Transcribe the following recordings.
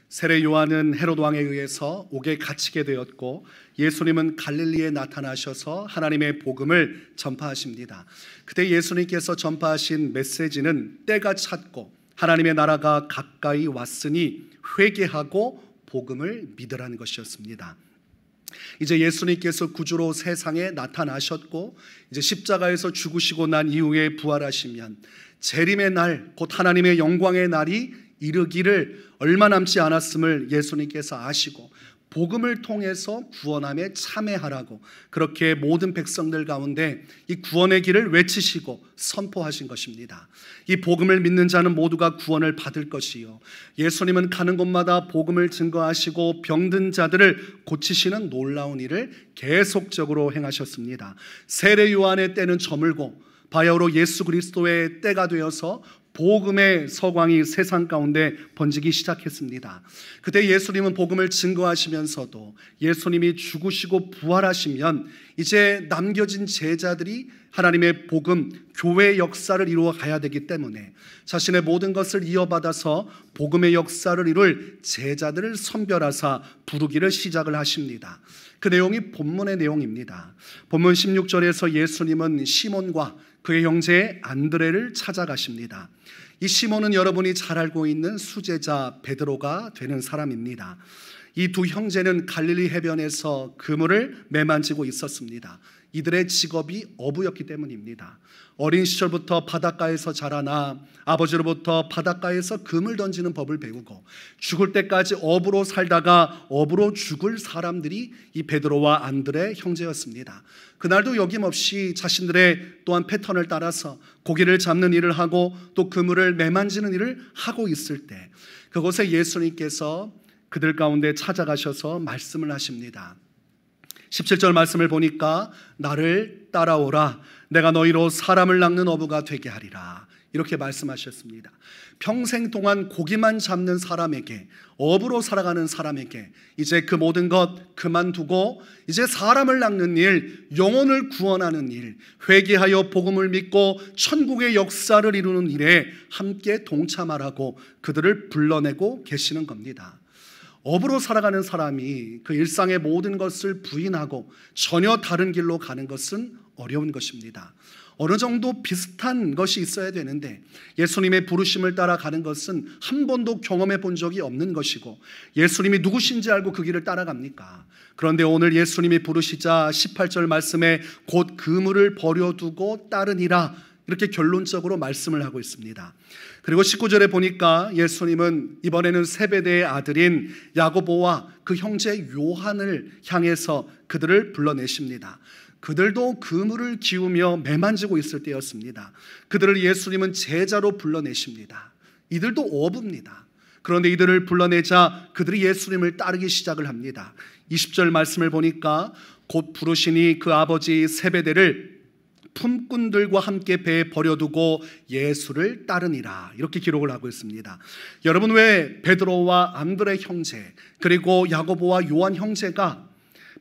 세례 요한은 헤롯 왕에 의해서 옥에 갇히게 되었고 예수님은 갈릴리에 나타나셔서 하나님의 복음을 전파하십니다. 그때 예수님께서 전파하신 메시지는 때가 찼고 하나님의 나라가 가까이 왔으니 회개하고 복음을 믿으라는 것이었습니다. 이제 예수님께서 구주로 세상에 나타나셨고 이제 십자가에서 죽으시고 난 이후에 부활하시면 재림의 날, 곧 하나님의 영광의 날이 이르기를 얼마 남지 않았음을 예수님께서 아시고 복음을 통해서 구원함에 참여하라고 그렇게 모든 백성들 가운데 이 구원의 길을 외치시고 선포하신 것입니다. 이 복음을 믿는 자는 모두가 구원을 받을 것이요, 예수님은 가는 곳마다 복음을 증거하시고 병든 자들을 고치시는 놀라운 일을 계속적으로 행하셨습니다. 세례 요한의 때는 저물고 바야흐로 예수 그리스도의 때가 되어서 복음의 서광이 세상 가운데 번지기 시작했습니다. 그때 예수님은 복음을 증거하시면서도 예수님이 죽으시고 부활하시면 이제 남겨진 제자들이 하나님의 복음, 교회의 역사를 이루어 가야 되기 때문에 자신의 모든 것을 이어받아서 복음의 역사를 이룰 제자들을 선별하사 부르기를 시작을 하십니다. 그 내용이 본문의 내용입니다. 본문 16절에서 예수님은 시몬과 그의 형제 안드레를 찾아가십니다. 이 시몬은 여러분이 잘 알고 있는 수제자 베드로가 되는 사람입니다. 이 두 형제는 갈릴리 해변에서 그물을 매만지고 있었습니다. 이들의 직업이 어부였기 때문입니다. 어린 시절부터 바닷가에서 자라나 아버지로부터 바닷가에서 금을 던지는 법을 배우고 죽을 때까지 어부로 살다가 어부로 죽을 사람들이 이 베드로와 안드레 형제였습니다. 그날도 여김없이 자신들의 또한 패턴을 따라서 고기를 잡는 일을 하고 또 그물을 매만지는 일을 하고 있을 때 그곳에 예수님께서 그들 가운데 찾아가셔서 말씀을 하십니다. 17절 말씀을 보니까 나를 따라오라, 내가 너희로 사람을 낚는 어부가 되게 하리라, 이렇게 말씀하셨습니다. 평생 동안 고기만 잡는 사람에게, 어부로 살아가는 사람에게 이제 그 모든 것 그만두고 이제 사람을 낚는 일, 영혼을 구원하는 일, 회개하여 복음을 믿고 천국의 역사를 이루는 일에 함께 동참하라고 그들을 불러내고 계시는 겁니다. 어부로 살아가는 사람이 그 일상의 모든 것을 부인하고 전혀 다른 길로 가는 것은 어려운 것입니다. 어느 정도 비슷한 것이 있어야 되는데 예수님의 부르심을 따라가는 것은 한 번도 경험해 본 적이 없는 것이고 예수님이 누구신지 알고 그 길을 따라갑니까? 그런데 오늘 예수님이 부르시자 18절 말씀에 곧 그물을 버려두고 따르니라, 이렇게 결론적으로 말씀을 하고 있습니다. 그리고 19절에 보니까 예수님은 이번에는 세베대의 아들인 야고보와 그 형제 요한을 향해서 그들을 불러내십니다. 그들도 그물을 기우며 매만지고 있을 때였습니다. 그들을 예수님은 제자로 불러내십니다. 이들도 어부입니다. 그런데 이들을 불러내자 그들이 예수님을 따르기 시작을 합니다. 20절 말씀을 보니까 곧 부르시니 그 아버지 세베대를 품꾼들과 함께 배에 버려두고 예수를 따르니라, 이렇게 기록을 하고 있습니다. 여러분, 왜 베드로와 안드레 형제 그리고 야고보와 요한 형제가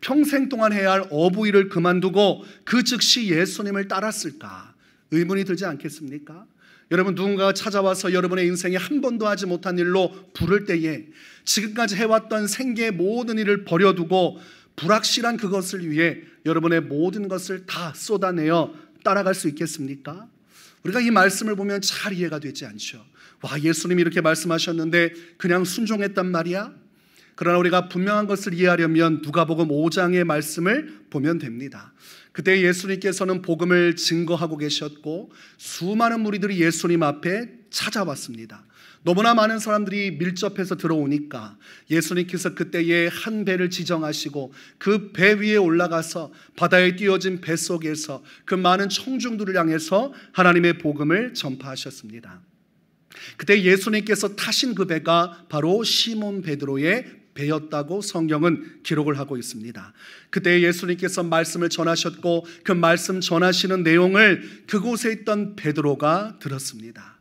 평생 동안 해야 할 어부 일을 그만두고 그 즉시 예수님을 따랐을까? 의문이 들지 않겠습니까? 여러분, 누군가가 찾아와서 여러분의 인생에 한 번도 하지 못한 일로 부를 때에 지금까지 해왔던 생계의 모든 일을 버려두고 불확실한 그것을 위해 여러분의 모든 것을 다 쏟아내어 따라갈 수 있겠습니까? 우리가 이 말씀을 보면 잘 이해가 되지 않죠. 와, 예수님이 이렇게 말씀하셨는데 그냥 순종했단 말이야? 그러나 우리가 분명한 것을 이해하려면 누가복음 5장의 말씀을 보면 됩니다. 그때 예수님께서는 복음을 증거하고 계셨고 수많은 무리들이 예수님 앞에 찾아왔습니다. 너무나 많은 사람들이 밀접해서 들어오니까 예수님께서 그때에 한 배를 지정하시고 그 배 위에 올라가서 바다에 띄어진 배 속에서 그 많은 청중들을 향해서 하나님의 복음을 전파하셨습니다. 그때 예수님께서 타신 그 배가 바로 시몬 베드로의 배였다고 성경은 기록을 하고 있습니다. 그때 예수님께서 말씀을 전하셨고 그 말씀 전하시는 내용을 그곳에 있던 베드로가 들었습니다.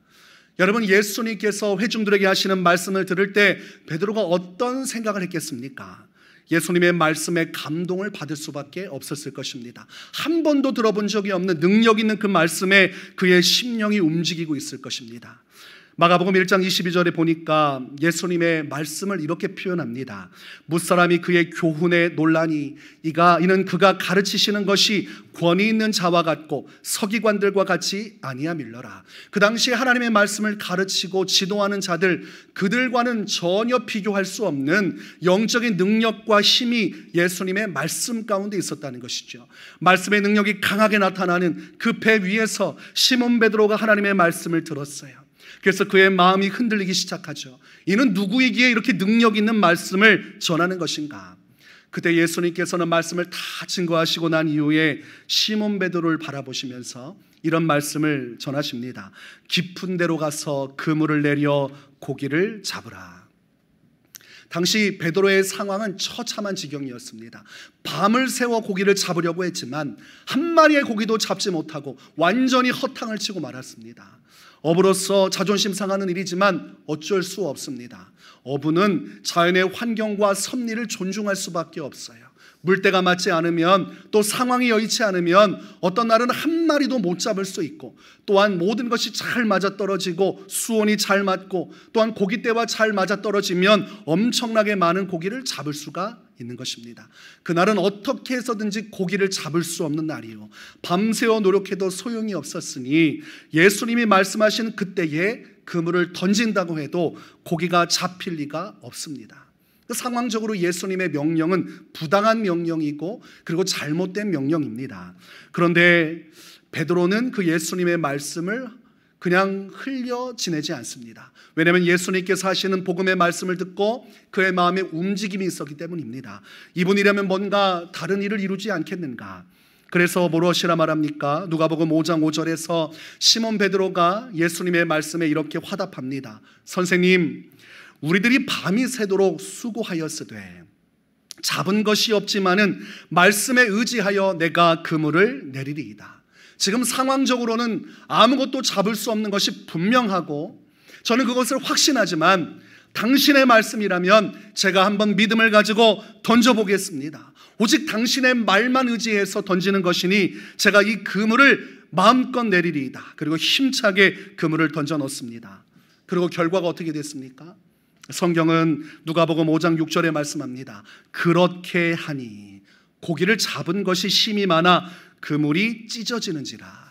여러분, 예수님께서 회중들에게 하시는 말씀을 들을 때 베드로가 어떤 생각을 했겠습니까? 예수님의 말씀에 감동을 받을 수밖에 없었을 것입니다. 한 번도 들어본 적이 없는 능력 있는 그 말씀에 그의 심령이 움직이고 있을 것입니다. 마가복음 1장 22절에 보니까 예수님의 말씀을 이렇게 표현합니다. 무사람이 그의 교훈에 놀라니 이는 그가 가르치시는 것이 권위 있는 자와 같고 서기관들과 같이 아니함일러라. 그 당시에 하나님의 말씀을 가르치고 지도하는 자들, 그들과는 전혀 비교할 수 없는 영적인 능력과 힘이 예수님의 말씀 가운데 있었다는 것이죠. 말씀의 능력이 강하게 나타나는 그 배 위에서 시몬 베드로가 하나님의 말씀을 들었어요. 그래서 그의 마음이 흔들리기 시작하죠. 이는 누구이기에 이렇게 능력 있는 말씀을 전하는 것인가? 그때 예수님께서는 말씀을 다 증거하시고 난 이후에 시몬 베드로를 바라보시면서 이런 말씀을 전하십니다. 깊은 데로 가서 그물을 내려 고기를 잡으라. 당시 베드로의 상황은 처참한 지경이었습니다. 밤을 새워 고기를 잡으려고 했지만 한 마리의 고기도 잡지 못하고 완전히 허탕을 치고 말았습니다. 어부로서 자존심 상하는 일이지만 어쩔 수 없습니다. 어부는 자연의 환경과 섭리를 존중할 수밖에 없어요. 물때가 맞지 않으면, 또 상황이 여의치 않으면 어떤 날은 한 마리도 못 잡을 수 있고, 또한 모든 것이 잘 맞아떨어지고 수온이 잘 맞고 또한 고깃대와 잘 맞아떨어지면 엄청나게 많은 고기를 잡을 수가 있는 것입니다. 그날은 어떻게 해서든지 고기를 잡을 수 없는 날이요, 밤새워 노력해도 소용이 없었으니 예수님이 말씀하신 그때에 그물을 던진다고 해도 고기가 잡힐 리가 없습니다. 상황적으로 예수님의 명령은 부당한 명령이고 그리고 잘못된 명령입니다. 그런데 베드로는 그 예수님의 말씀을 그냥 흘려 지내지 않습니다. 왜냐하면 예수님께서 하시는 복음의 말씀을 듣고 그의 마음에 움직임이 있었기 때문입니다. 이분이라면 뭔가 다른 일을 이루지 않겠는가? 그래서 무엇이라 말합니까? 누가복음 5장 5절에서 시몬 베드로가 예수님의 말씀에 이렇게 화답합니다. 선생님, 우리들이 밤이 새도록 수고하였으되 잡은 것이 없지만은 말씀에 의지하여 내가 그물을 내리리이다. 지금 상황적으로는 아무것도 잡을 수 없는 것이 분명하고 저는 그것을 확신하지만 당신의 말씀이라면 제가 한번 믿음을 가지고 던져보겠습니다. 오직 당신의 말만 의지해서 던지는 것이니 제가 이 그물을 마음껏 내리리이다. 그리고 힘차게 그물을 던져 넣습니다. 그리고 결과가 어떻게 됐습니까? 성경은 누가복음 5장 6절에 말씀합니다. 그렇게 하니 고기를 잡은 것이 심이 많아 그물이 찢어지는지라.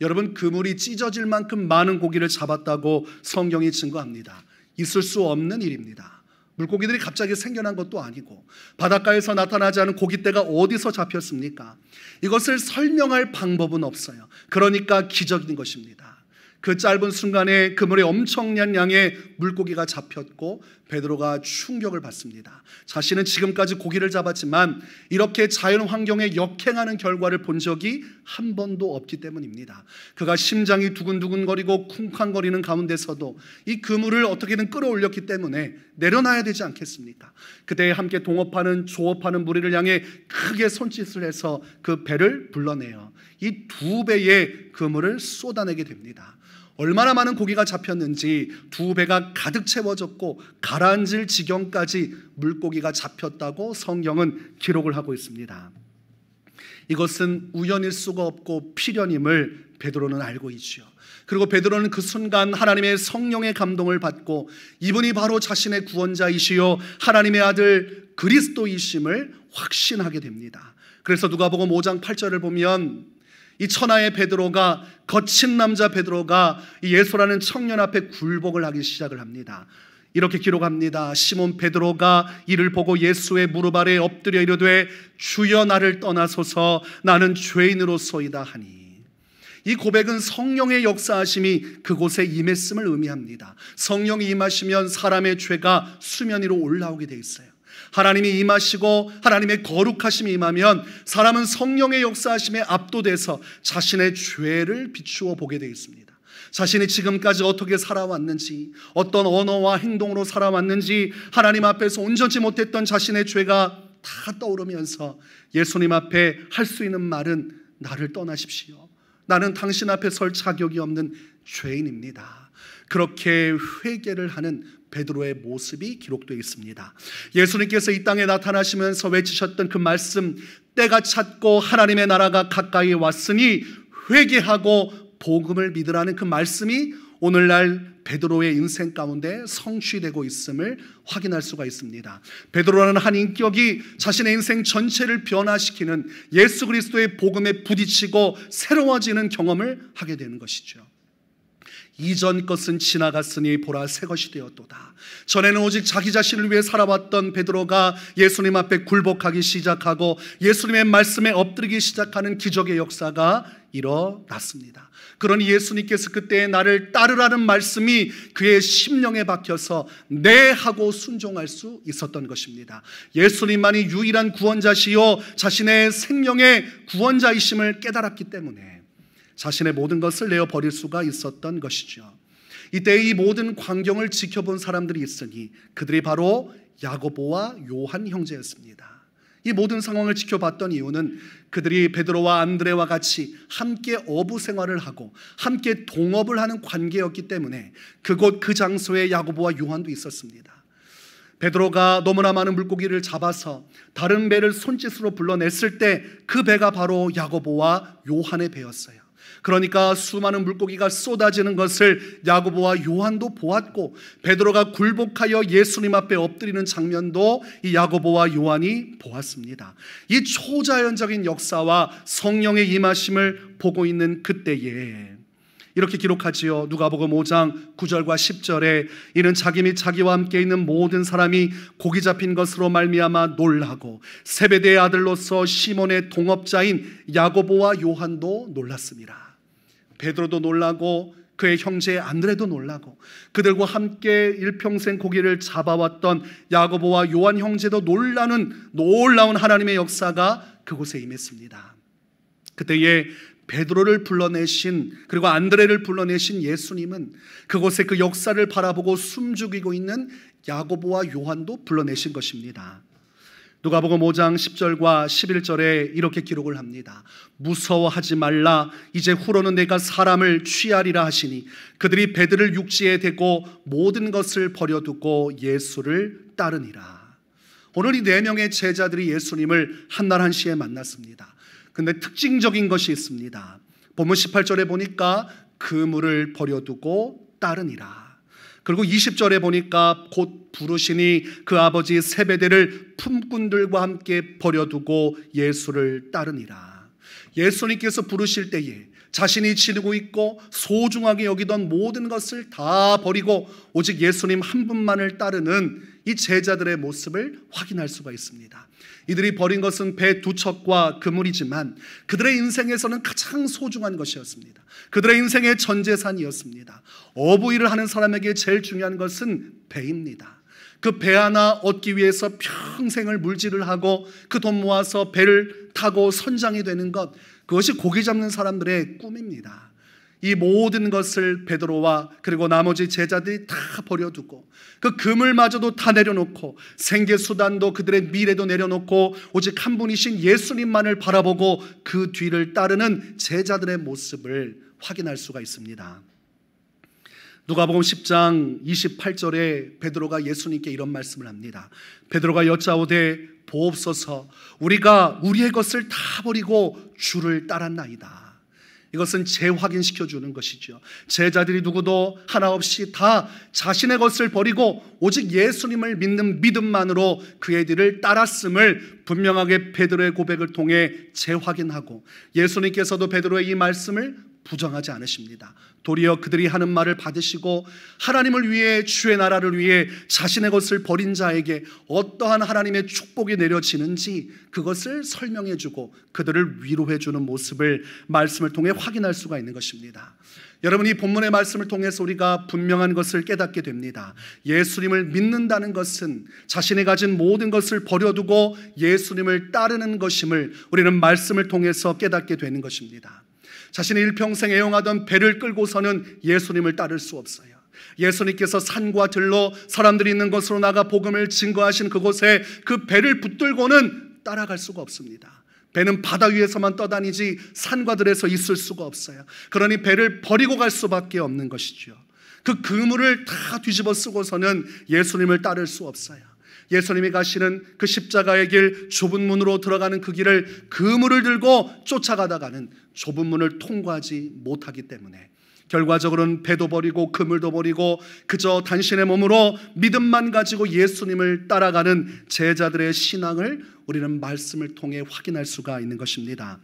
여러분, 그물이 찢어질 만큼 많은 고기를 잡았다고 성경이 증거합니다. 있을 수 없는 일입니다. 물고기들이 갑자기 생겨난 것도 아니고 바닷가에서 나타나지 않은 고깃대가 어디서 잡혔습니까? 이것을 설명할 방법은 없어요. 그러니까 기적인 것입니다. 그 짧은 순간에 그물에 엄청난 양의 물고기가 잡혔고 베드로가 충격을 받습니다. 자신은 지금까지 고기를 잡았지만 이렇게 자연 환경에 역행하는 결과를 본 적이 한 번도 없기 때문입니다. 그가 심장이 두근두근거리고 쿵쾅거리는 가운데서도 이 그물을 어떻게든 끌어올렸기 때문에 내려놔야 되지 않겠습니까? 그때 함께 동업하는 조업하는 무리를 향해 크게 손짓을 해서 그 배를 불러내어 이 2배의 그물을 쏟아내게 됩니다. 얼마나 많은 고기가 잡혔는지 2배가 가득 채워졌고 가라앉을 지경까지 물고기가 잡혔다고 성경은 기록을 하고 있습니다. 이것은 우연일 수가 없고 필연임을 베드로는 알고 있죠. 그리고 베드로는 그 순간 하나님의 성령의 감동을 받고 이분이 바로 자신의 구원자이시요 하나님의 아들 그리스도이심을 확신하게 됩니다. 그래서 누가복음 5장 8절을 보면 이 천하의 베드로가, 거친 남자 베드로가 이 예수라는 청년 앞에 굴복을 하기 시작을 합니다. 이렇게 기록합니다. 시몬 베드로가 이를 보고 예수의 무릎 아래 엎드려 이르되 주여 나를 떠나소서 나는 죄인으로소이다 하니. 이 고백은 성령의 역사하심이 그곳에 임했음을 의미합니다. 성령이 임하시면 사람의 죄가 수면 위로 올라오게 돼 있어요. 하나님이 임하시고 하나님의 거룩하심이 임하면 사람은 성령의 역사하심에 압도돼서 자신의 죄를 비추어 보게 되어 있습니다. 자신이 지금까지 어떻게 살아왔는지, 어떤 언어와 행동으로 살아왔는지 하나님 앞에서 온전치 못했던 자신의 죄가 다 떠오르면서 예수님 앞에 할 수 있는 말은 나를 떠나십시오. 나는 당신 앞에 설 자격이 없는 죄인입니다. 그렇게 회개를 하는 베드로의 모습이 기록되어 있습니다. 예수님께서 이 땅에 나타나시면서 외치셨던 그 말씀, 때가 찼고 하나님의 나라가 가까이 왔으니 회개하고 복음을 믿으라는 그 말씀이 오늘날 베드로의 인생 가운데 성취되고 있음을 확인할 수가 있습니다. 베드로라는 한 인격이 자신의 인생 전체를 변화시키는 예수 그리스도의 복음에 부딪히고 새로워지는 경험을 하게 되는 것이죠. 이전 것은 지나갔으니 보라 새 것이 되었도다. 전에는 오직 자기 자신을 위해 살아왔던 베드로가 예수님 앞에 굴복하기 시작하고 예수님의 말씀에 엎드리기 시작하는 기적의 역사가 일어났습니다. 그러니 예수님께서 그때 나를 따르라는 말씀이 그의 심령에 박혀서 네 하고 순종할 수 있었던 것입니다. 예수님만이 유일한 구원자시요 자신의 생명의 구원자이심을 깨달았기 때문에 자신의 모든 것을 내어버릴 수가 있었던 것이죠. 이때 이 모든 광경을 지켜본 사람들이 있으니 그들이 바로 야고보와 요한 형제였습니다. 이 모든 상황을 지켜봤던 이유는 그들이 베드로와 안드레와 같이 함께 어부 생활을 하고 함께 동업을 하는 관계였기 때문에 그곳 그 장소에 야고보와 요한도 있었습니다. 베드로가 너무나 많은 물고기를 잡아서 다른 배를 손짓으로 불러냈을 때 그 배가 바로 야고보와 요한의 배였어요. 그러니까 수많은 물고기가 쏟아지는 것을 야고보와 요한도 보았고 베드로가 굴복하여 예수님 앞에 엎드리는 장면도 이 야고보와 요한이 보았습니다. 이 초자연적인 역사와 성령의 임하심을 보고 있는 그때에 이렇게 기록하지요. 누가복음 5장 9절과 10절에 이는 자기 및 자기와 함께 있는 모든 사람이 고기 잡힌 것으로 말미암아 놀라고 세베대의 아들로서 시몬의 동업자인 야고보와 요한도 놀랐습니다. 베드로도 놀라고 그의 형제 안드레도 놀라고 그들과 함께 일평생 고기를 잡아왔던 야고보와 요한 형제도 놀라운 하나님의 역사가 그곳에 임했습니다. 그때에 베드로를 불러내신 그리고 안드레를 불러내신 예수님은 그곳에 그 역사를 바라보고 숨죽이고 있는 야고보와 요한도 불러내신 것입니다. 누가복음 5장 10절과 11절에 이렇게 기록을 합니다. 무서워하지 말라 이제 후로는 내가 사람을 취하리라 하시니 그들이 배들을 육지에 대고 모든 것을 버려두고 예수를 따르니라. 오늘 이 4명의 제자들이 예수님을 한날 한시에 만났습니다. 근데 특징적인 것이 있습니다. 본문 18절에 보니까 그물을 버려두고 따르니라. 그리고 20절에 보니까 곧 부르시니 그 아버지 세베대를 품꾼들과 함께 버려두고 예수를 따르니라. 예수님께서 부르실 때에 자신이 지니고 있고 소중하게 여기던 모든 것을 다 버리고 오직 예수님 한 분만을 따르는 이 제자들의 모습을 확인할 수가 있습니다. 이들이 버린 것은 배 2척과 그물이지만 그들의 인생에서는 가장 소중한 것이었습니다. 그들의 인생의 전 재산이었습니다. 어부일을 하는 사람에게 제일 중요한 것은 배입니다. 그 배 하나 얻기 위해서 평생을 물질을 하고 그 돈 모아서 배를 타고 선장이 되는 것, 그것이 고기 잡는 사람들의 꿈입니다. 이 모든 것을 베드로와 그리고 나머지 제자들이 다 버려두고 그 그물마저도 다 내려놓고 생계수단도 그들의 미래도 내려놓고 오직 한 분이신 예수님만을 바라보고 그 뒤를 따르는 제자들의 모습을 확인할 수가 있습니다. 누가복음 10장 28절에 베드로가 예수님께 이런 말씀을 합니다. 베드로가 여짜오되 보옵소서 우리가 우리의 것을 다 버리고 주를 따랐나이다. 이것은 재확인시켜 주는 것이죠. 제자들이 누구도 하나 없이 다 자신의 것을 버리고 오직 예수님을 믿는 믿음만으로 그의 뒤를 따랐음을 분명하게 베드로의 고백을 통해 재확인하고 예수님께서도 베드로의 이 말씀을 부정하지 않으십니다. 도리어 그들이 하는 말을 받으시고 하나님을 위해 주의 나라를 위해 자신의 것을 버린 자에게 어떠한 하나님의 축복이 내려지는지 그것을 설명해 주고 그들을 위로해 주는 모습을 말씀을 통해 확인할 수가 있는 것입니다. 여러분, 이 본문의 말씀을 통해서 우리가 분명한 것을 깨닫게 됩니다. 예수님을 믿는다는 것은 자신이 가진 모든 것을 버려두고 예수님을 따르는 것임을 우리는 말씀을 통해서 깨닫게 되는 것입니다. 자신이 일평생 애용하던 배를 끌고서는 예수님을 따를 수 없어요. 예수님께서 산과 들로 사람들이 있는 곳으로 나가 복음을 증거하신 그곳에 그 배를 붙들고는 따라갈 수가 없습니다. 배는 바다 위에서만 떠다니지 산과 들에서 있을 수가 없어요. 그러니 배를 버리고 갈 수밖에 없는 것이죠. 그 그물을 다 뒤집어 쓰고서는 예수님을 따를 수 없어요. 예수님이 가시는 그 십자가의 길, 좁은 문으로 들어가는 그 길을 그물을 들고 쫓아가다가는 좁은 문을 통과하지 못하기 때문에 결과적으로는 배도 버리고 그물도 버리고 그저 단신의 몸으로 믿음만 가지고 예수님을 따라가는 제자들의 신앙을 우리는 말씀을 통해 확인할 수가 있는 것입니다.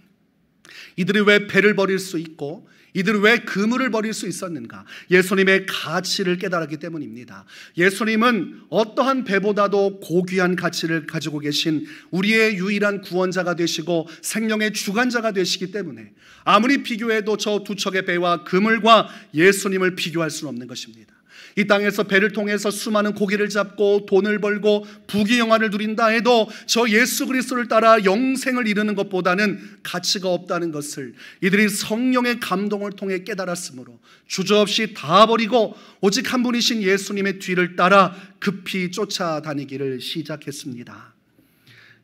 이들이 왜 배를 버릴 수 있고 이들이 왜 그물을 버릴 수 있었는가? 예수님의 가치를 깨달았기 때문입니다. 예수님은 어떠한 배보다도 고귀한 가치를 가지고 계신 우리의 유일한 구원자가 되시고 생명의 주관자가 되시기 때문에 아무리 비교해도 저 두 척의 배와 그물과 예수님을 비교할 수는 없는 것입니다. 이 땅에서 배를 통해서 수많은 고기를 잡고 돈을 벌고 부귀영화를 누린다 해도 저 예수 그리스도를 따라 영생을 이루는 것보다는 가치가 없다는 것을 이들이 성령의 감동을 통해 깨달았으므로 주저없이 다 버리고 오직 한 분이신 예수님의 뒤를 따라 급히 쫓아다니기를 시작했습니다.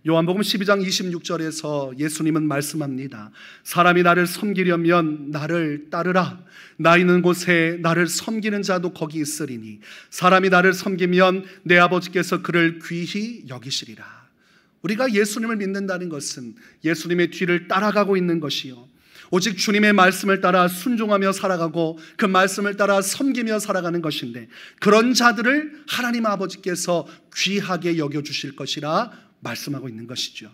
요한복음 12장 26절에서 예수님은 말씀합니다. 사람이 나를 섬기려면 나를 따르라. 나 있는 곳에 나를 섬기는 자도 거기 있으리니 사람이 나를 섬기면 내 아버지께서 그를 귀히 여기시리라. 우리가 예수님을 믿는다는 것은 예수님의 뒤를 따라가고 있는 것이요, 오직 주님의 말씀을 따라 순종하며 살아가고 그 말씀을 따라 섬기며 살아가는 것인데, 그런 자들을 하나님 아버지께서 귀하게 여겨주실 것이라 말씀하고 있는 것이죠.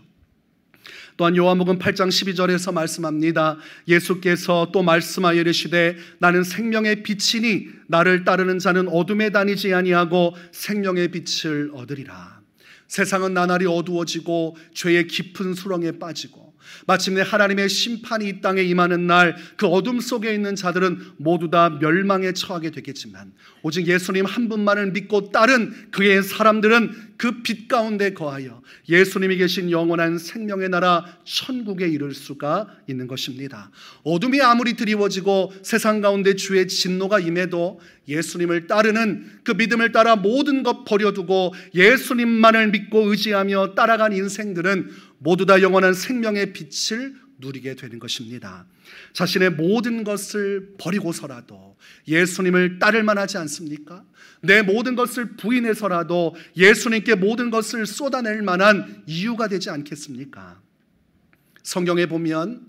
또한 요한복음 8장 12절에서 말씀합니다. 예수께서 또 말씀하여 이르시되 나는 생명의 빛이니 나를 따르는 자는 어둠에 다니지 아니하고 생명의 빛을 얻으리라. 세상은 나날이 어두워지고 죄의 깊은 수렁에 빠지고 마침내 하나님의 심판이 이 땅에 임하는 날, 그 어둠 속에 있는 자들은 모두 다 멸망에 처하게 되겠지만 오직 예수님 한 분만을 믿고 따른 그의 사람들은 그 빛 가운데 거하여 예수님이 계신 영원한 생명의 나라 천국에 이를 수가 있는 것입니다. 어둠이 아무리 드리워지고 세상 가운데 주의 진노가 임해도 예수님을 따르는 그 믿음을 따라 모든 것 버려두고 예수님만을 믿고 의지하며 따라간 인생들은 모두 다 영원한 생명의 빛을 누리게 되는 것입니다. 자신의 모든 것을 버리고서라도 예수님을 따를 만하지 않습니까? 내 모든 것을 부인해서라도 예수님께 모든 것을 쏟아낼 만한 이유가 되지 않겠습니까? 성경에 보면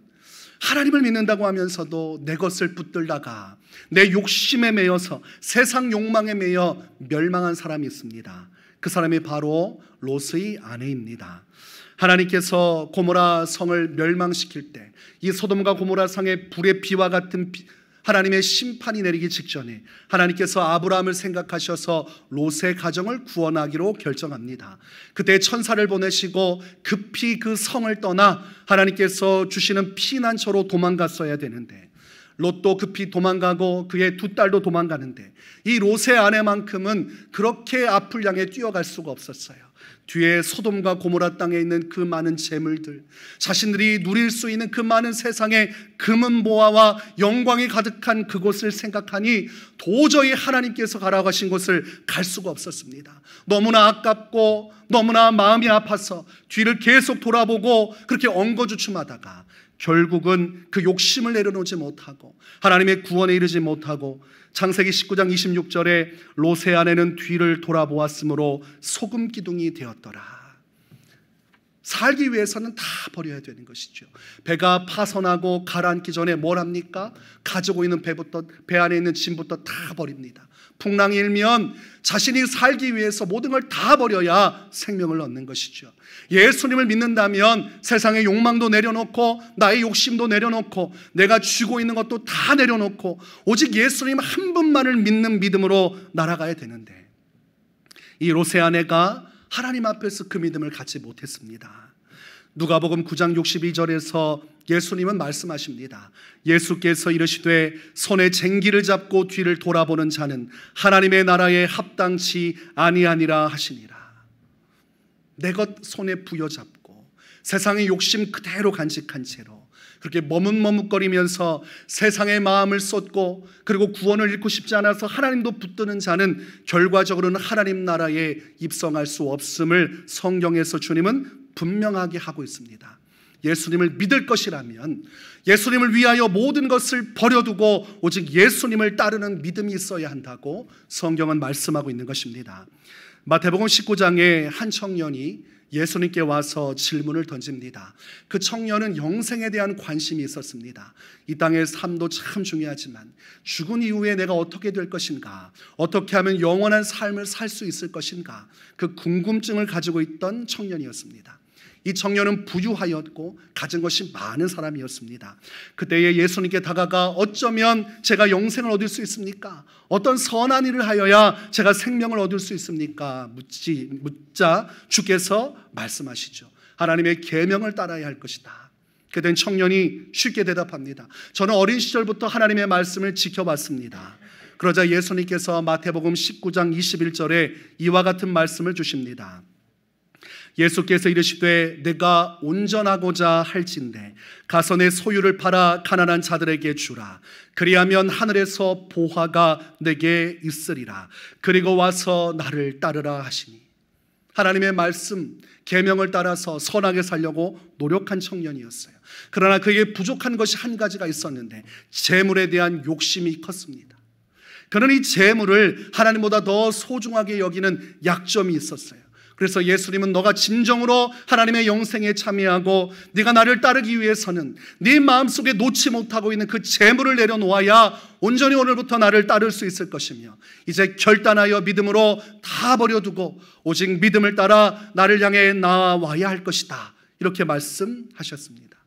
하나님을 믿는다고 하면서도 내 것을 붙들다가 내 욕심에 매여서 세상 욕망에 매여 멸망한 사람이 있습니다. 그 사람이 바로 롯의 아내입니다. 하나님께서 고모라 성을 멸망시킬 때 이 소돔과 고모라 성에 불의 비와 같은 하나님의 심판이 내리기 직전에 하나님께서 아브라함을 생각하셔서 롯의 가정을 구원하기로 결정합니다. 그때 천사를 보내시고 급히 그 성을 떠나 하나님께서 주시는 피난처로 도망갔어야 되는데 롯도 급히 도망가고 그의 두 딸도 도망가는데 이 롯의 아내만큼은 그렇게 앞을 향해 뛰어갈 수가 없었어요. 뒤에 소돔과 고모라 땅에 있는 그 많은 재물들, 자신들이 누릴 수 있는 그 많은 세상의 금은 보화와 영광이 가득한 그곳을 생각하니 도저히 하나님께서 가라고 하신 곳을 갈 수가 없었습니다. 너무나 아깝고 너무나 마음이 아파서 뒤를 계속 돌아보고 그렇게 엉거주춤하다가 결국은 그 욕심을 내려놓지 못하고 하나님의 구원에 이르지 못하고 창세기 19장 26절에 롯의 아내는 뒤를 돌아보았으므로 소금 기둥이 되었더라. 살기 위해서는 다 버려야 되는 것이죠. 배가 파손하고 가라앉기 전에 뭘 합니까? 가지고 있는 배 안에 있는 짐부터 다 버립니다. 풍랑이 일면 자신이 살기 위해서 모든 걸 다 버려야 생명을 얻는 것이죠. 예수님을 믿는다면 세상의 욕망도 내려놓고 나의 욕심도 내려놓고 내가 쥐고 있는 것도 다 내려놓고 오직 예수님 한 분만을 믿는 믿음으로 날아가야 되는데 이 롯의 아내가 하나님 앞에서 그 믿음을 갖지 못했습니다. 누가복음 9장 62절에서 예수님은 말씀하십니다. 예수께서 이르시되 손에 쟁기를 잡고 뒤를 돌아보는 자는 하나님의 나라에 합당치 아니하니라 하시니라. 내 것 손에 부여잡고 세상의 욕심 그대로 간직한 채로 그렇게 머뭇머뭇거리면서 세상의 마음을 쏟고 그리고 구원을 잃고 싶지 않아서 하나님도 붙드는 자는 결과적으로는 하나님 나라에 입성할 수 없음을 성경에서 주님은 분명하게 하고 있습니다. 예수님을 믿을 것이라면 예수님을 위하여 모든 것을 버려두고 오직 예수님을 따르는 믿음이 있어야 한다고 성경은 말씀하고 있는 것입니다. 마태복음 19장에 한 청년이 예수님께 와서 질문을 던집니다. 그 청년은 영생에 대한 관심이 있었습니다. 이 땅의 삶도 참 중요하지만 죽은 이후에 내가 어떻게 될 것인가, 어떻게 하면 영원한 삶을 살 수 있을 것인가, 그 궁금증을 가지고 있던 청년이었습니다. 이 청년은 부유하였고 가진 것이 많은 사람이었습니다. 그때에 예수님께 다가가 어쩌면 제가 영생을 얻을 수 있습니까? 어떤 선한 일을 하여야 제가 생명을 얻을 수 있습니까? 묻자 주께서 말씀하시죠. 하나님의 계명을 따라야 할 것이다. 그땐 청년이 쉽게 대답합니다. 저는 어린 시절부터 하나님의 말씀을 지켜봤습니다. 그러자 예수님께서 마태복음 19장 21절에 이와 같은 말씀을 주십니다. 예수께서 이르시되 내가 온전하고자 할진대 가서 내 소유를 팔아 가난한 자들에게 주라. 그리하면 하늘에서 보화가 내게 있으리라. 그리고 와서 나를 따르라 하시니. 하나님의 말씀 계명을 따라서 선하게 살려고 노력한 청년이었어요. 그러나 그에게 부족한 것이 한 가지가 있었는데 재물에 대한 욕심이 컸습니다. 그는 이 재물을 하나님보다 더 소중하게 여기는 약점이 있었어요. 그래서 예수님은 너가 진정으로 하나님의 영생에 참여하고 네가 나를 따르기 위해서는 네 마음속에 놓지 못하고 있는 그 재물을 내려놓아야 온전히 오늘부터 나를 따를 수 있을 것이며 이제 결단하여 믿음으로 다 버려두고 오직 믿음을 따라 나를 향해 나와야 할 것이다. 이렇게 말씀하셨습니다.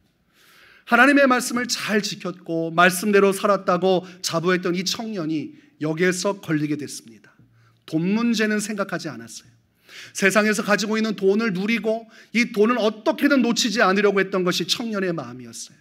하나님의 말씀을 잘 지켰고 말씀대로 살았다고 자부했던 이 청년이 여기에서 걸리게 됐습니다. 돈 문제는 생각하지 않았어요. 세상에서 가지고 있는 돈을 누리고 이 돈을 어떻게든 놓치지 않으려고 했던 것이 청년의 마음이었어요.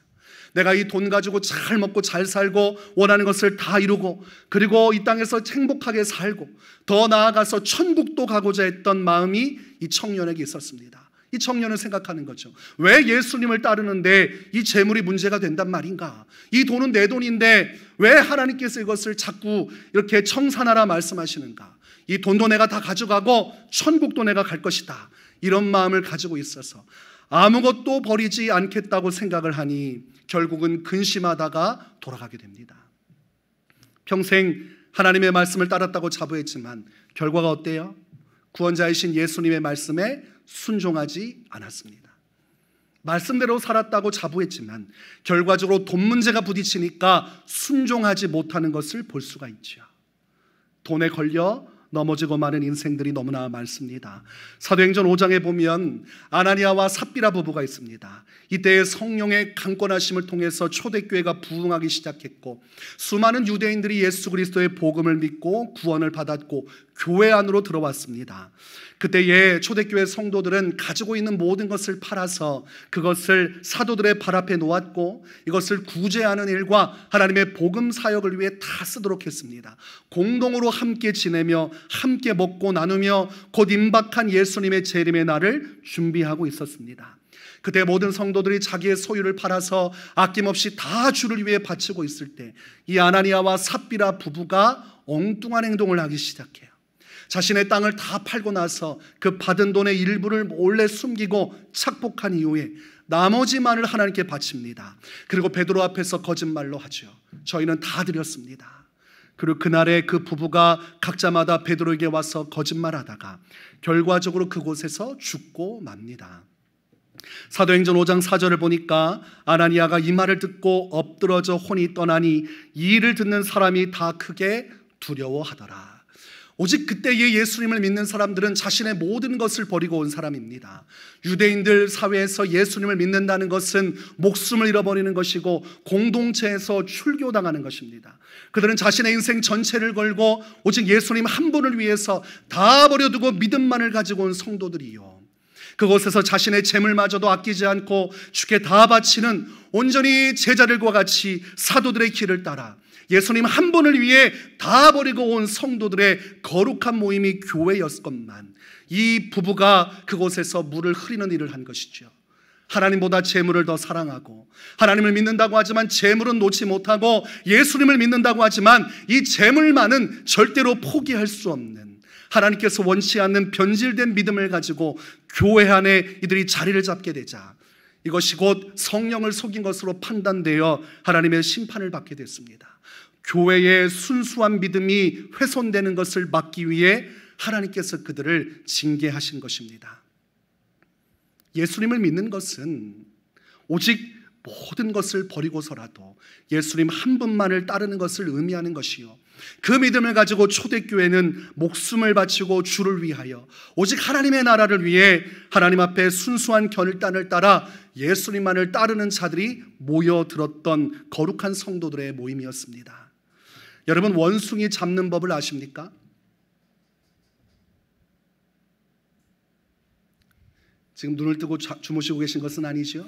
내가 이 돈 가지고 잘 먹고 잘 살고 원하는 것을 다 이루고 그리고 이 땅에서 행복하게 살고 더 나아가서 천국도 가고자 했던 마음이 이 청년에게 있었습니다. 이 청년은 생각하는 거죠. 왜 예수님을 따르는데 이 재물이 문제가 된단 말인가? 이 돈은 내 돈인데 왜 하나님께서 이것을 자꾸 이렇게 청산하라 말씀하시는가? 이 돈도 내가 다 가져가고 천국도 내가 갈 것이다. 이런 마음을 가지고 있어서 아무것도 버리지 않겠다고 생각을 하니 결국은 근심하다가 돌아가게 됩니다. 평생 하나님의 말씀을 따랐다고 자부했지만 결과가 어때요? 구원자이신 예수님의 말씀에 순종하지 않았습니다. 말씀대로 살았다고 자부했지만 결과적으로 돈 문제가 부딪히니까 순종하지 못하는 것을 볼 수가 있죠. 돈에 걸려 넘어지고 마는 인생들이 너무나 많습니다. 사도행전 5장에 보면 아나니아와 삽비라 부부가 있습니다. 이때의 성령의 강권하심을 통해서 초대교회가 부흥하기 시작했고 수많은 유대인들이 예수 그리스도의 복음을 믿고 구원을 받았고 교회 안으로 들어왔습니다. 그때의 초대교회 성도들은 가지고 있는 모든 것을 팔아서 그것을 사도들의 발 앞에 놓았고 이것을 구제하는 일과 하나님의 복음 사역을 위해 다 쓰도록 했습니다. 공동으로 함께 지내며 함께 먹고 나누며 곧 임박한 예수님의 재림의 날을 준비하고 있었습니다. 그때 모든 성도들이 자기의 소유를 팔아서 아낌없이 다 주를 위해 바치고 있을 때 이 아나니아와 삽비라 부부가 엉뚱한 행동을 하기 시작해요. 자신의 땅을 다 팔고 나서 그 받은 돈의 일부를 몰래 숨기고 착복한 이후에 나머지만을 하나님께 바칩니다. 그리고 베드로 앞에서 거짓말로 하죠. 저희는 다 드렸습니다. 그리고 그날에 그 부부가 각자마다 베드로에게 와서 거짓말하다가 결과적으로 그곳에서 죽고 맙니다. 사도행전 5장 4절을 보니까 아나니아가 이 말을 듣고 엎드러져 혼이 떠나니 이 일을 듣는 사람이 다 크게 두려워하더라. 오직 그때의 예수님을 믿는 사람들은 자신의 모든 것을 버리고 온 사람입니다. 유대인들 사회에서 예수님을 믿는다는 것은 목숨을 잃어버리는 것이고 공동체에서 출교당하는 것입니다. 그들은 자신의 인생 전체를 걸고 오직 예수님 한 분을 위해서 다 버려두고 믿음만을 가지고 온 성도들이요, 그곳에서 자신의 재물마저도 아끼지 않고 주께 다 바치는 온전히 제자들과 같이 사도들의 길을 따라 예수님 한 분을 위해 다 버리고 온 성도들의 거룩한 모임이 교회였건만 이 부부가 그곳에서 물을 흐리는 일을 한 것이죠. 하나님보다 재물을 더 사랑하고 하나님을 믿는다고 하지만 재물은 놓지 못하고 예수님을 믿는다고 하지만 이 재물만은 절대로 포기할 수 없는, 하나님께서 원치 않는 변질된 믿음을 가지고 교회 안에 이들이 자리를 잡게 되자 이것이 곧 성령을 속인 것으로 판단되어 하나님의 심판을 받게 됐습니다. 교회의 순수한 믿음이 훼손되는 것을 막기 위해 하나님께서 그들을 징계하신 것입니다. 예수님을 믿는 것은 오직 모든 것을 버리고서라도 예수님 한 분만을 따르는 것을 의미하는 것이요, 그 믿음을 가지고 초대교회는 목숨을 바치고 주를 위하여 오직 하나님의 나라를 위해 하나님 앞에 순수한 결단을 따라 예수님만을 따르는 자들이 모여들었던 거룩한 성도들의 모임이었습니다. 여러분, 원숭이 잡는 법을 아십니까? 지금 눈을 뜨고 주무시고 계신 것은 아니죠?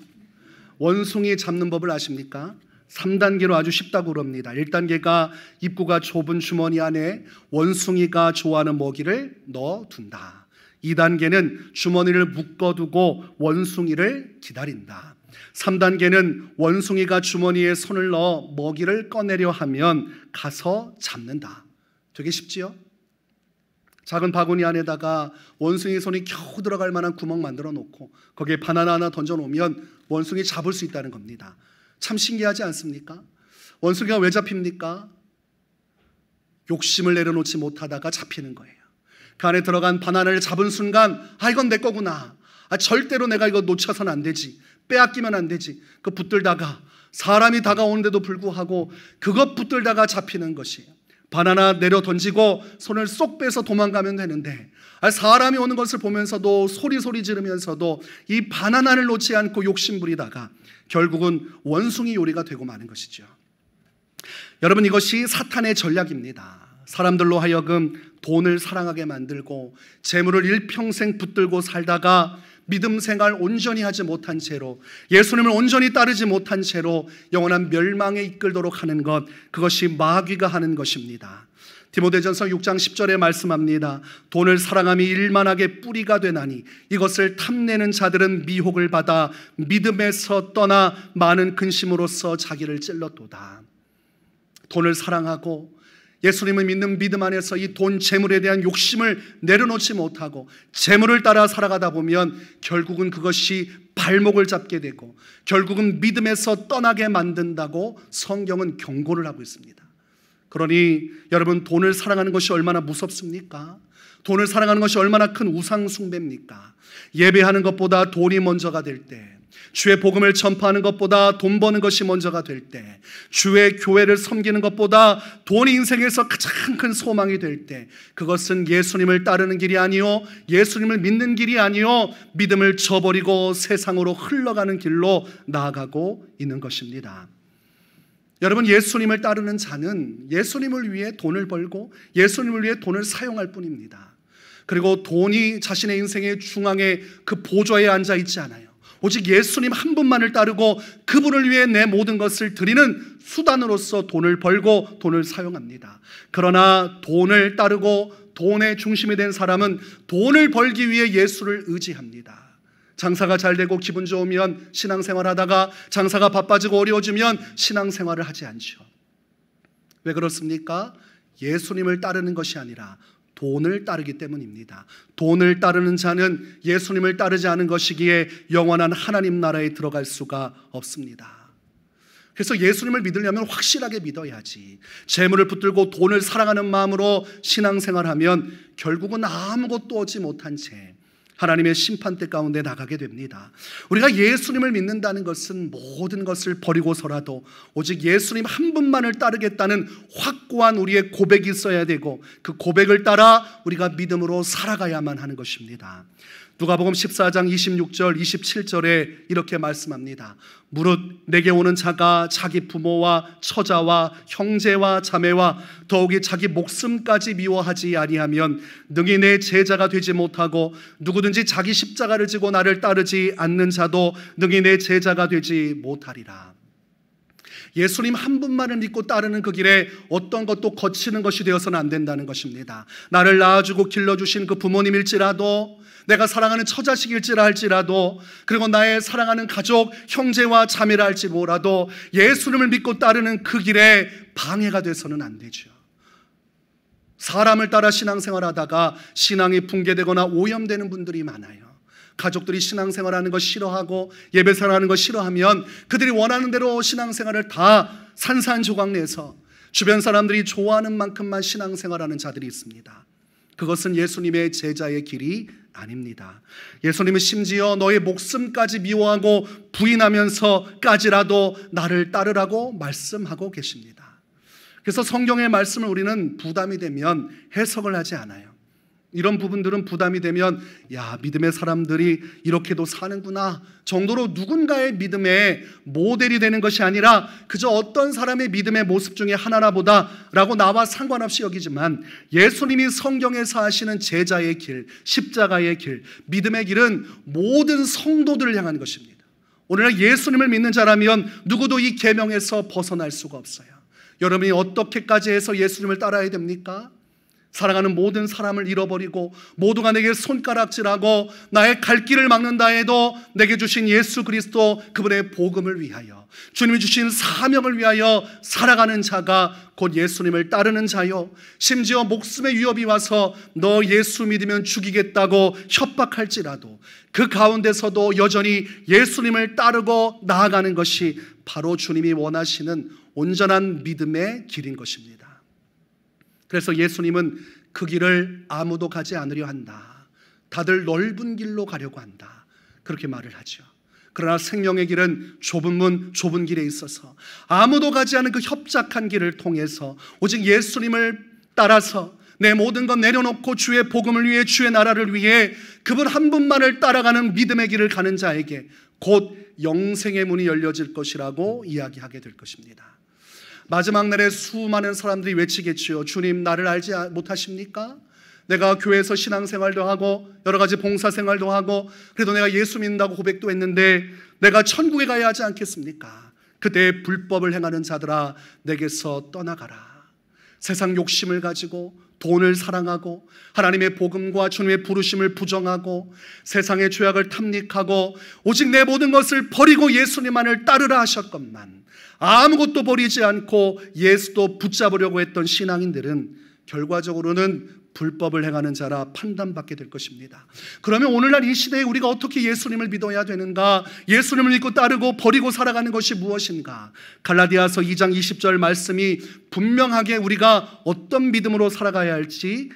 원숭이 잡는 법을 아십니까? 3단계로 아주 쉽다고 그럽니다. 1단계가 입구가 좁은 주머니 안에 원숭이가 좋아하는 먹이를 넣어둔다. 2단계는 주머니를 묶어두고 원숭이를 기다린다. 3단계는 원숭이가 주머니에 손을 넣어 먹이를 꺼내려 하면 가서 잡는다. 되게 쉽지요? 작은 바구니 안에다가 원숭이 손이 겨우 들어갈 만한 구멍 만들어 놓고 거기에 바나나 하나 던져 놓으면 원숭이 잡을 수 있다는 겁니다. 참 신기하지 않습니까? 원숭이가 왜 잡힙니까? 욕심을 내려놓지 못하다가 잡히는 거예요. 그 안에 들어간 바나나를 잡은 순간, 이건 내 거구나. 절대로 내가 이거 놓쳐서는 안 되지. 빼앗기면 안 되지. 그 붙들다가 사람이 다가오는데도 불구하고 그것 붙들다가 잡히는 것이에요. 바나나 내려 던지고 손을 쏙 빼서 도망가면 되는데, 사람이 오는 것을 보면서도 소리 지르면서도 이 바나나를 놓지 않고 욕심 부리다가 결국은 원숭이 요리가 되고 마는 것이죠. 여러분, 이것이 사탄의 전략입니다. 사람들로 하여금 돈을 사랑하게 만들고 재물을 일평생 붙들고 살다가 믿음 생활 온전히 하지 못한 채로, 예수님을 온전히 따르지 못한 채로 영원한 멸망에 이끌도록 하는 것, 그것이 마귀가 하는 것입니다. 디모데전서 6장 10절에 말씀합니다. 돈을 사랑함이 일만하게 뿌리가 되나니 이것을 탐내는 자들은 미혹을 받아 믿음에서 떠나 많은 근심으로써 자기를 찔렀도다. 돈을 사랑하고 예수님을 믿는 믿음 안에서 이 돈, 재물에 대한 욕심을 내려놓지 못하고 재물을 따라 살아가다 보면 결국은 그것이 발목을 잡게 되고 결국은 믿음에서 떠나게 만든다고 성경은 경고를 하고 있습니다. 그러니 여러분, 돈을 사랑하는 것이 얼마나 무섭습니까? 돈을 사랑하는 것이 얼마나 큰 우상 숭배입니까? 예배하는 것보다 돈이 먼저가 될 때, 주의 복음을 전파하는 것보다 돈 버는 것이 먼저가 될 때, 주의 교회를 섬기는 것보다 돈이 인생에서 가장 큰 소망이 될 때, 그것은 예수님을 따르는 길이 아니요, 예수님을 믿는 길이 아니요, 믿음을 저버리고 세상으로 흘러가는 길로 나아가고 있는 것입니다. 여러분, 예수님을 따르는 자는 예수님을 위해 돈을 벌고 예수님을 위해 돈을 사용할 뿐입니다. 그리고 돈이 자신의 인생의 중앙에 그 보좌에 앉아 있지 않아요. 오직 예수님 한 분만을 따르고 그분을 위해 내 모든 것을 드리는 수단으로서 돈을 벌고 돈을 사용합니다. 그러나 돈을 따르고 돈의 중심이 된 사람은 돈을 벌기 위해 예수를 의지합니다. 장사가 잘 되고 기분 좋으면 신앙생활 하다가 장사가 바빠지고 어려워지면 신앙생활을 하지 않죠. 왜 그렇습니까? 예수님을 따르는 것이 아니라 돈을 따르기 때문입니다. 돈을 따르는 자는 예수님을 따르지 않은 것이기에 영원한 하나님 나라에 들어갈 수가 없습니다. 그래서 예수님을 믿으려면 확실하게 믿어야지. 재물을 붙들고 돈을 사랑하는 마음으로 신앙생활하면 결국은 아무것도 얻지 못한 채 하나님의 심판대 가운데 나가게 됩니다. 우리가 예수님을 믿는다는 것은 모든 것을 버리고서라도 오직 예수님 한 분만을 따르겠다는 확고한 우리의 고백이 있어야 되고 그 고백을 따라 우리가 믿음으로 살아가야만 하는 것입니다. 누가복음 14장 26절 27절에 이렇게 말씀합니다. 무릇 내게 오는 자가 자기 부모와 처자와 형제와 자매와 더욱이 자기 목숨까지 미워하지 아니하면 능히 내 제자가 되지 못하고 누구든지 자기 십자가를 지고 나를 따르지 않는 자도 능히 내 제자가 되지 못하리라. 예수님 한 분만을 믿고 따르는 그 길에 어떤 것도 거치는 것이 되어서는 안 된다는 것입니다. 나를 낳아주고 길러주신 그 부모님일지라도, 내가 사랑하는 처자식일지라 할지라도, 그리고 나의 사랑하는 가족, 형제와 자매라 할지 뭐라도 예수님을 믿고 따르는 그 길에 방해가 돼서는 안 되죠. 사람을 따라 신앙생활하다가 신앙이 붕괴되거나 오염되는 분들이 많아요. 가족들이 신앙생활하는 거 싫어하고 예배생활하는 거 싫어하면 그들이 원하는 대로 신앙생활을 다 산산조각 내서 주변 사람들이 좋아하는 만큼만 신앙생활하는 자들이 있습니다. 그것은 예수님의 제자의 길이 아닙니다. 예수님은 심지어 너의 목숨까지 미워하고 부인하면서까지라도 나를 따르라고 말씀하고 계십니다. 그래서 성경의 말씀을 우리는 부담이 되면 해석을 하지 않아요. 이런 부분들은 부담이 되면 야, 믿음의 사람들이 이렇게도 사는구나 정도로 누군가의 믿음의 모델이 되는 것이 아니라 그저 어떤 사람의 믿음의 모습 중에 하나나 보다 라고 나와 상관없이 여기지만, 예수님이 성경에서 하시는 제자의 길, 십자가의 길, 믿음의 길은 모든 성도들을 향한 것입니다. 오늘날 예수님을 믿는 자라면 누구도 이 계명에서 벗어날 수가 없어요. 여러분이 어떻게까지 해서 예수님을 따라야 됩니까? 사랑하는 모든 사람을 잃어버리고 모두가 내게 손가락질하고 나의 갈 길을 막는다 해도 내게 주신 예수 그리스도, 그분의 복음을 위하여, 주님이 주신 사명을 위하여 살아가는 자가 곧 예수님을 따르는 자요, 심지어 목숨의 위협이 와서 너 예수 믿으면 죽이겠다고 협박할지라도 그 가운데서도 여전히 예수님을 따르고 나아가는 것이 바로 주님이 원하시는 온전한 믿음의 길인 것입니다. 그래서 예수님은 그 길을 아무도 가지 않으려 한다. 다들 넓은 길로 가려고 한다. 그렇게 말을 하죠. 그러나 생명의 길은 좁은 문, 좁은 길에 있어서 아무도 가지 않은 그 협착한 길을 통해서 오직 예수님을 따라서 내 모든 것 내려놓고 주의 복음을 위해, 주의 나라를 위해 그분 한 분만을 따라가는 믿음의 길을 가는 자에게 곧 영생의 문이 열려질 것이라고 이야기하게 될 것입니다. 마지막 날에 수많은 사람들이 외치겠지요. 주님, 나를 알지 못하십니까? 내가 교회에서 신앙생활도 하고 여러 가지 봉사생활도 하고 그래도 내가 예수 믿는다고 고백도 했는데 내가 천국에 가야 하지 않겠습니까? 그때 불법을 행하는 자들아, 내게서 떠나가라. 세상 욕심을 가지고 돈을 사랑하고 하나님의 복음과 주님의 부르심을 부정하고 세상의 죄악을 탐닉하고 오직 내 모든 것을 버리고 예수님만을 따르라 하셨건만 아무것도 버리지 않고 예수도 붙잡으려고 했던 신앙인들은 결과적으로는 불법을 행하는 자라 판단받게 될 것입니다. 그러면 오늘날 이 시대에 우리가 어떻게 예수님을 믿어야 되는가? 예수님을 믿고 따르고 버리고 살아가는 것이 무엇인가? 갈라디아서 2장 20절 말씀이 분명하게 우리가 어떤 믿음으로 살아가야 할지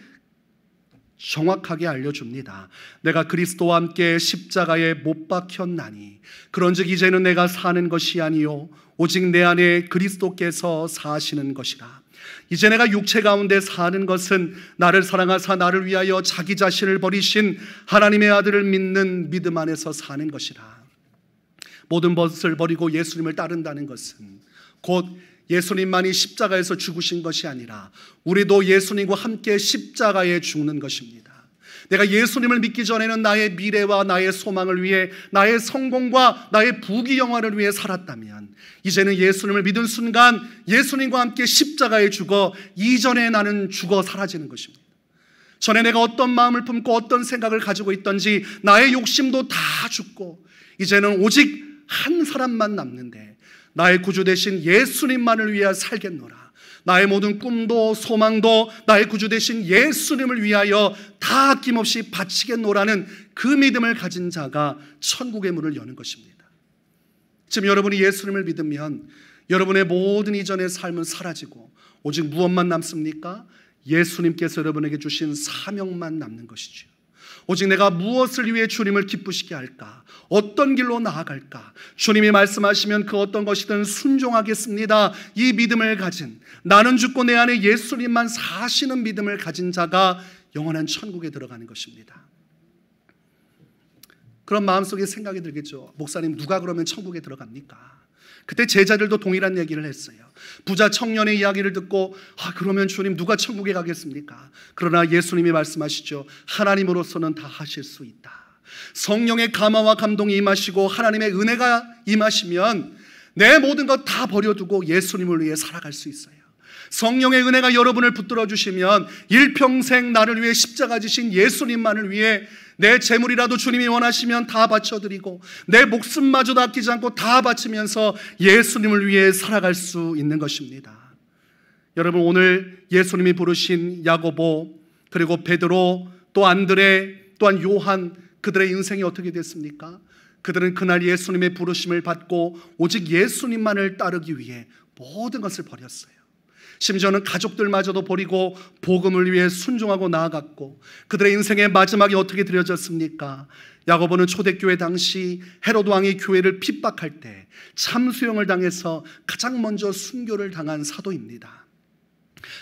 정확하게 알려줍니다. 내가 그리스도와 함께 십자가에 못 박혔나니 그런즉 이제는 내가 사는 것이 아니요 오직 내 안에 그리스도께서 사시는 것이라. 이제 내가 육체 가운데 사는 것은 나를 사랑하사 나를 위하여 자기 자신을 버리신 하나님의 아들을 믿는 믿음 안에서 사는 것이라. 모든 것을 버리고 예수님을 따른다는 것은 곧 예수님만이 십자가에서 죽으신 것이 아니라 우리도 예수님과 함께 십자가에 죽는 것입니다. 내가 예수님을 믿기 전에는 나의 미래와 나의 소망을 위해, 나의 성공과 나의 부귀영화를 위해 살았다면 이제는 예수님을 믿은 순간 예수님과 함께 십자가에 죽어 이전에 나는 죽어 사라지는 것입니다. 전에 내가 어떤 마음을 품고 어떤 생각을 가지고 있던지 나의 욕심도 다 죽고 이제는 오직 한 사람만 남는데 나의 구주 되신 예수님만을 위하여 살겠노라. 나의 모든 꿈도 소망도 나의 구주 되신 예수님을 위하여 다 아낌없이 바치겠노라는 그 믿음을 가진 자가 천국의 문을 여는 것입니다. 지금 여러분이 예수님을 믿으면 여러분의 모든 이전의 삶은 사라지고 오직 무엇만 남습니까? 예수님께서 여러분에게 주신 사명만 남는 것이죠. 오직 내가 무엇을 위해 주님을 기쁘시게 할까? 어떤 길로 나아갈까? 주님이 말씀하시면 그 어떤 것이든 순종하겠습니다. 이 믿음을 가진, 나는 죽고 내 안에 예수님만 사시는 믿음을 가진 자가 영원한 천국에 들어가는 것입니다. 그런 마음속에 생각이 들겠죠. 목사님, 누가 그러면 천국에 들어갑니까? 그때 제자들도 동일한 얘기를 했어요. 부자 청년의 이야기를 듣고 그러면 주님 누가 천국에 가겠습니까? 그러나 예수님이 말씀하시죠. 하나님으로서는 다 하실 수 있다. 성령의 감화와 감동이 임하시고 하나님의 은혜가 임하시면 내 모든 것 다 버려두고 예수님을 위해 살아갈 수 있어요. 성령의 은혜가 여러분을 붙들어 주시면 일평생 나를 위해 십자가 지신 예수님만을 위해 내 재물이라도 주님이 원하시면 다 바쳐드리고 내 목숨마저도 아끼지 않고 다 바치면서 예수님을 위해 살아갈 수 있는 것입니다. 여러분, 오늘 예수님이 부르신 야고보, 그리고 베드로, 또 안드레, 또한 요한, 그들의 인생이 어떻게 됐습니까? 그들은 그날 예수님의 부르심을 받고 오직 예수님만을 따르기 위해 모든 것을 버렸어요. 심지어는 가족들마저도 버리고 복음을 위해 순종하고 나아갔고, 그들의 인생의 마지막이 어떻게 되어졌습니까? 야고보는 초대교회 당시 헤로드 왕이 교회를 핍박할 때 참수형을 당해서 가장 먼저 순교를 당한 사도입니다.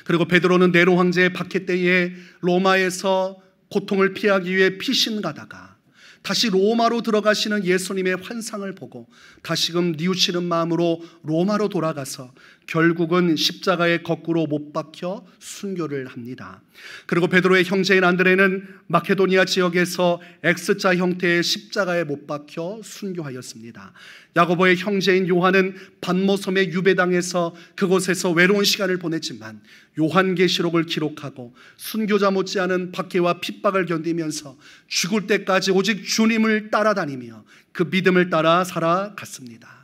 그리고 베드로는 네로 황제의 박해 때에 로마에서 고통을 피하기 위해 피신 가다가 다시 로마로 들어가시는 예수님의 환상을 보고 다시금 뉘우치는 마음으로 로마로 돌아가서 결국은 십자가에 거꾸로 못 박혀 순교를 합니다. 그리고 베드로의 형제인 안드레는 마케도니아 지역에서 X자 형태의 십자가에 못 박혀 순교하였습니다. 야고보의 형제인 요한은 반모섬의 유배당에서 그곳에서 외로운 시간을 보냈지만 요한계시록을 기록하고 순교자 못지않은 박해와 핍박을 견디면서 죽을 때까지 오직 주님을 따라다니며 그 믿음을 따라 살아갔습니다.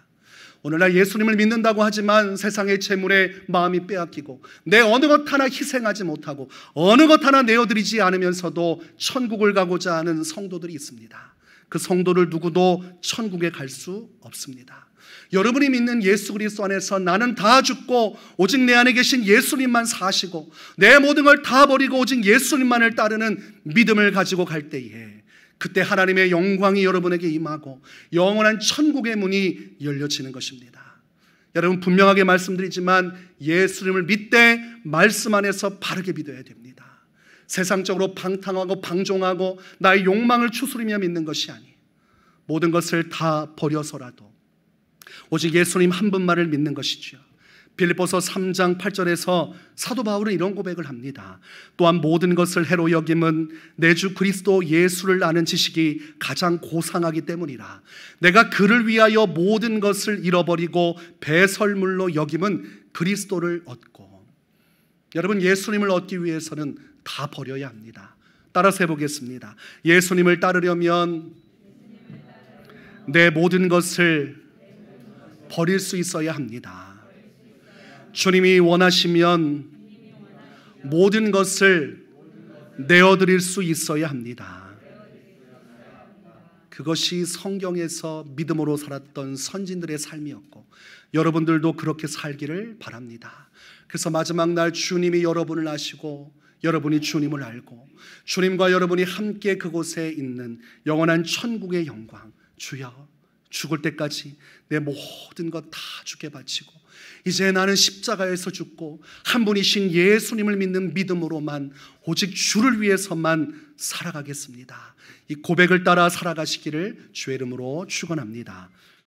오늘날 예수님을 믿는다고 하지만 세상의 재물에 마음이 빼앗기고 내 어느 것 하나 희생하지 못하고 어느 것 하나 내어드리지 않으면서도 천국을 가고자 하는 성도들이 있습니다. 그 성도를 누구도 천국에 갈 수 없습니다. 여러분이 믿는 예수 그리스도 안에서 나는 다 죽고 오직 내 안에 계신 예수님만 사시고 내 모든 걸 다 버리고 오직 예수님만을 따르는 믿음을 가지고 갈 때에 그때 하나님의 영광이 여러분에게 임하고 영원한 천국의 문이 열려지는 것입니다. 여러분, 분명하게 말씀드리지만 예수님을 믿되 말씀 안에서 바르게 믿어야 됩니다. 세상적으로 방탕하고 방종하고 나의 욕망을 추스리며 믿는 것이 아니에요. 모든 것을 다 버려서라도 오직 예수님 한 분만을 믿는 것이지요. 빌립보서 3장 8절에서 사도 바울은 이런 고백을 합니다. 또한 모든 것을 해로 여김은 내 주 그리스도 예수를 아는 지식이 가장 고상하기 때문이라. 내가 그를 위하여 모든 것을 잃어버리고 배설물로 여김은 그리스도를 얻고. 여러분, 예수님을 얻기 위해서는 다 버려야 합니다. 따라서 해보겠습니다. 예수님을 따르려면 내 모든 것을 버릴 수 있어야 합니다. 주님이 원하시면 모든 것을 내어드릴 수 있어야 합니다. 그것이 성경에서 믿음으로 살았던 선진들의 삶이었고 여러분들도 그렇게 살기를 바랍니다. 그래서 마지막 날 주님이 여러분을 아시고 여러분이 주님을 알고 주님과 여러분이 함께 그곳에 있는 영원한 천국의 영광, 주여 죽을 때까지 내 모든 것 다 주께 바치고 이제 나는 십자가에서 죽고 한 분이신 예수님을 믿는 믿음으로만 오직 주를 위해서만 살아가겠습니다. 이 고백을 따라 살아가시기를 주의 이름으로 축원합니다.